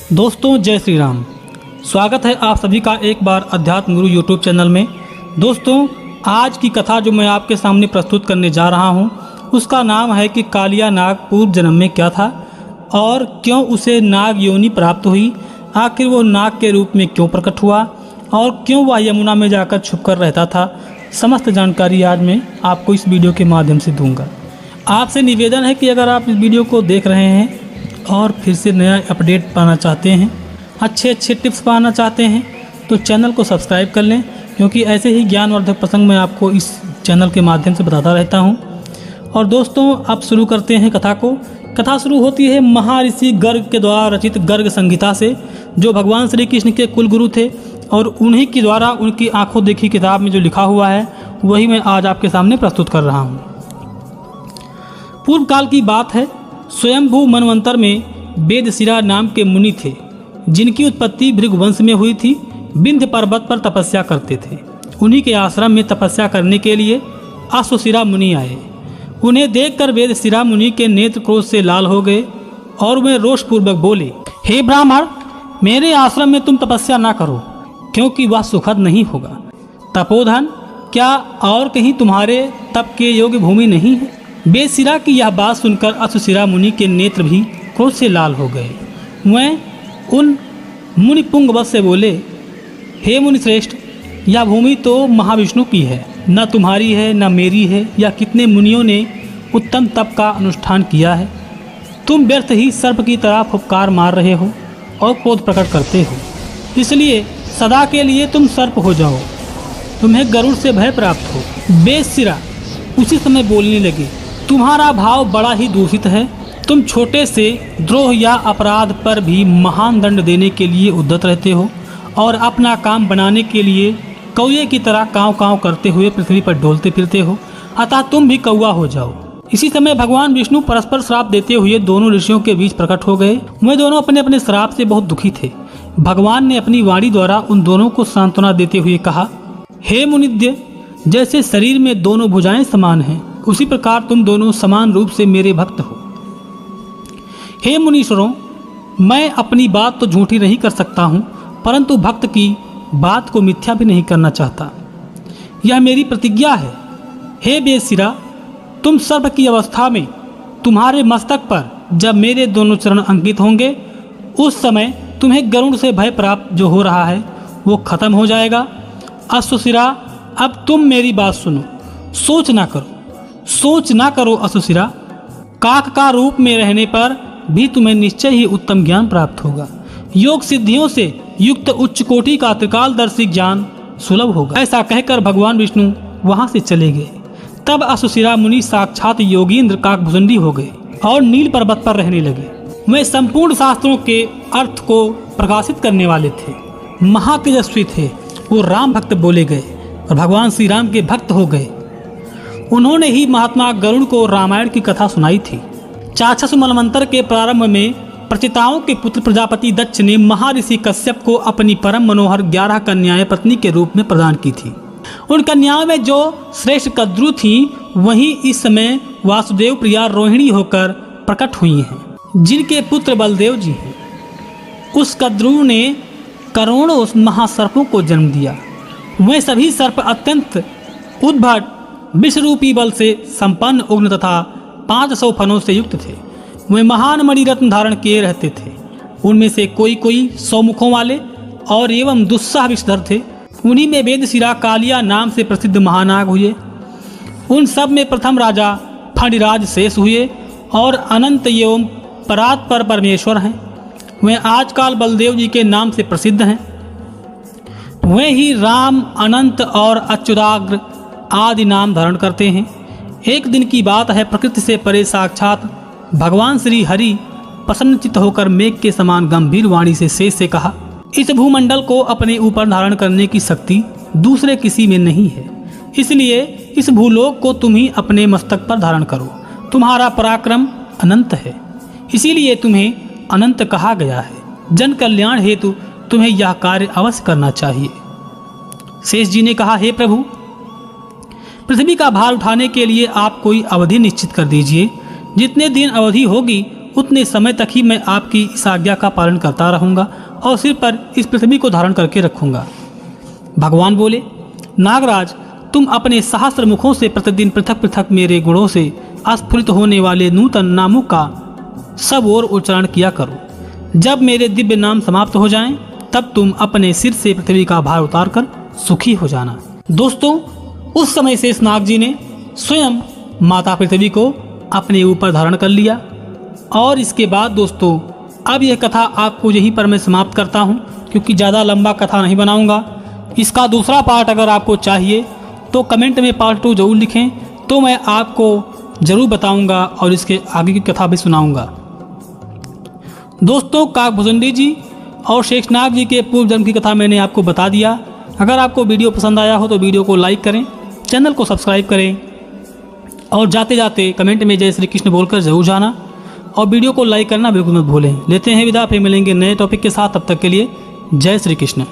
दोस्तों जय श्री राम। स्वागत है आप सभी का एक बार अध्यात्म गुरु यूट्यूब चैनल में। दोस्तों आज की कथा जो मैं आपके सामने प्रस्तुत करने जा रहा हूँ उसका नाम है कि कालिया नाग पूर्व जन्म में क्या था और क्यों उसे नाग योनि प्राप्त हुई, आखिर वो नाग के रूप में क्यों प्रकट हुआ और क्यों वह यमुना में जाकर छुपकर रहता था। समस्त जानकारी आज मैं आपको इस वीडियो के माध्यम से दूंगा। आपसे निवेदन है कि अगर आप इस वीडियो को देख रहे हैं और फिर से नया अपडेट पाना चाहते हैं, अच्छे टिप्स पाना चाहते हैं तो चैनल को सब्सक्राइब कर लें, क्योंकि ऐसे ही ज्ञानवर्धक प्रसंग मैं आपको इस चैनल के माध्यम से बताता रहता हूं। और दोस्तों अब शुरू करते हैं कथा को। कथा शुरू होती है महर्षि गर्ग के द्वारा रचित गर्ग संहिता से, जो भगवान श्री कृष्ण के कुल गुरु थे और उन्हीं के द्वारा उनकी आंखों देखी किताब में जो लिखा हुआ है वही मैं आज आपके सामने प्रस्तुत कर रहा हूँ। पूर्व काल की बात है। स्वयंभू मनवंतर में वेदशिरा नाम के मुनि थे, जिनकी उत्पत्ति भृगुवंश में हुई थी। विंध्य पर्वत पर तपस्या करते थे। उन्हीं के आश्रम में तपस्या करने के लिए अश्वशिरा मुनि आए। उन्हें देखकर वेदशिरा मुनि के नेत्र क्रोध से लाल हो गए और वे रोषपूर्वक बोले, हे ब्राह्मण, मेरे आश्रम में तुम तपस्या ना करो, क्योंकि वह सुखद नहीं होगा। तपोधन, क्या और कहीं तुम्हारे तप के योग्य भूमि नहीं है? वेदशिरा की यह बात सुनकर अश्वशिरा मुनि के नेत्र भी क्रोध से लाल हो गए। वह उन मुनि पुंगवत से बोले, हे मुनि श्रेष्ठ, यह भूमि तो महाविष्णु की है, न तुम्हारी है न मेरी है। या कितने मुनियों ने उत्तम तप का अनुष्ठान किया है। तुम व्यर्थ ही सर्प की तरह फुफकार मार रहे हो और क्रोध प्रकट करते हो, इसलिए सदा के लिए तुम सर्प हो जाओ, तुम्हें गरुड़ से भय प्राप्त हो। वेदशिरा उसी समय बोलने लगे, तुम्हारा भाव बड़ा ही दूषित है। तुम छोटे से द्रोह या अपराध पर भी महान दंड देने के लिए उद्यत रहते हो और अपना काम बनाने के लिए कौए की तरह काँव काँव करते हुए पृथ्वी पर डोलते फिरते हो, अतः तुम भी कौआ हो जाओ। इसी समय भगवान विष्णु परस्पर श्राप देते हुए दोनों ऋषियों के बीच प्रकट हो गए। वे दोनों अपने अपने श्राप से बहुत दुखी थे। भगवान ने अपनी वाणी द्वारा उन दोनों को सांत्वना देते हुए कहा, हे मुनिद्य, जैसे शरीर में दोनों भुजाएं समान हैं, उसी प्रकार तुम दोनों समान रूप से मेरे भक्त हो। हे मुनीश्वरों, मैं अपनी बात तो झूठी नहीं कर सकता हूँ, परंतु भक्त की बात को मिथ्या भी नहीं करना चाहता। यह मेरी प्रतिज्ञा है। हे वेदशिरा, तुम सर्प की अवस्था में तुम्हारे मस्तक पर जब मेरे दोनों चरण अंकित होंगे, उस समय तुम्हें गरुड़ से भय प्राप्त जो हो रहा है वो खत्म हो जाएगा। अश्वशिरा, अब तुम मेरी बात सुनो, सोच ना करो अश्वशिरा। काक का रूप में रहने पर भी तुम्हें निश्चय ही उत्तम ज्ञान प्राप्त होगा। योग सिद्धियों से युक्त उच्च कोटि का त्रिकालदर्शी ज्ञान सुलभ होगा। ऐसा कहकर भगवान विष्णु वहां से चले गए। तब अश्वशिरा मुनि साक्षात योगींद्र काकभुजंडी हो गए और नील पर्वत पर रहने लगे। वे संपूर्ण शास्त्रों के अर्थ को प्रकाशित करने वाले थे, महातेजस्वी थे। वो राम भक्त बोले गए और भगवान श्री राम के भक्त हो गए। उन्होंने ही महात्मा गरुड़ को रामायण की कथा सुनाई थी। चाक्षुष मनवंतर के प्रारंभ में प्रचिताओं के पुत्र प्रजापति दक्ष ने महर्षि कश्यप को अपनी परम मनोहर 11 कन्याएं पत्नी के रूप में प्रदान की थी। उन कन्याओं में जो श्रेष्ठ कद्रु थी, वहीं इस समय वासुदेव प्रिया रोहिणी होकर प्रकट हुई हैं, जिनके पुत्र बलदेव जी हैं। उस कद्रु ने करोड़ों महासर्पों को जन्म दिया। वे सभी सर्प अत्यंत उद्भट विषरूपी बल से संपन्न उग्र तथा 500 फनों से युक्त थे। वे महान मणिरत्न धारण किए रहते थे। उनमें से कोई 100 मुखों वाले और एवं दुस्साह विषधर थे। उन्हीं में वेदशिरा कालिया नाम से प्रसिद्ध महानाग हुए। उन सब में प्रथम राजा फणिराज शेष हुए और अनंत एवं परात्पर परमेश्वर हैं। वे आजकल बलदेव जी के नाम से प्रसिद्ध हैं। वे ही राम, अनंत और अच्युताग्र आदि नाम धारण करते हैं। एक दिन की बात है, प्रकृति से परे साक्षात भगवान श्री हरि प्रसन्नचित्त होकर मेघ के समान गंभीर वाणी से शेष से कहा, इस भूमंडल को अपने ऊपर धारण करने की शक्ति दूसरे किसी में नहीं है, इसलिए इस भूलोक को तुम ही अपने मस्तक पर धारण करो। तुम्हारा पराक्रम अनंत है, इसीलिए तुम्हें अनंत कहा गया है। जन कल्याण हेतु तुम्हें यह कार्य अवश्य करना चाहिए। शेष जी ने कहा, हे प्रभु, पृथ्वी का भार उठाने के लिए आप कोई अवधि निश्चित कर दीजिए। जितने दिन अवधि होगी उतने समय तक ही मैं आपकी इस आज्ञा का पालन करता रहूँगा और सिर पर इस पृथ्वी को धारण करके रखूँगा। भगवान बोले, नागराज, तुम अपने सहस्त्र मुखों से प्रतिदिन पृथक पृथक मेरे गुणों से स्फुरित होने वाले नूतन नामों का सब ओर उच्चारण किया करो। जब मेरे दिव्य नाम समाप्त हो जाएं, तब तुम अपने सिर से पृथ्वी का भार उतारकर सुखी हो जाना। दोस्तों, उस समय शेष नाग जी ने स्वयं माता पृथ्वी को अपने ऊपर धारण कर लिया। और इसके बाद दोस्तों, अब यह कथा आपको यहीं पर मैं समाप्त करता हूँ, क्योंकि ज़्यादा लंबा कथा नहीं बनाऊँगा। इसका दूसरा पार्ट अगर आपको चाहिए तो कमेंट में पार्ट 2 जरूर लिखें, तो मैं आपको ज़रूर बताऊँगा और इसके आगे की कथा भी सुनाऊँगा। दोस्तों, काकभुजंडी जी और शेषनाग जी के पूर्व जन्म की कथा मैंने आपको बता दिया। अगर आपको वीडियो पसंद आया हो तो वीडियो को लाइक करें, चैनल को सब्सक्राइब करें और जाते जाते कमेंट में जय श्री कृष्ण बोलकर जरूर जाना और वीडियो को लाइक करना बिल्कुल मत भूलें। लेते हैं विदा, फिर मिलेंगे नए टॉपिक के साथ। तब तक के लिए जय श्री कृष्ण।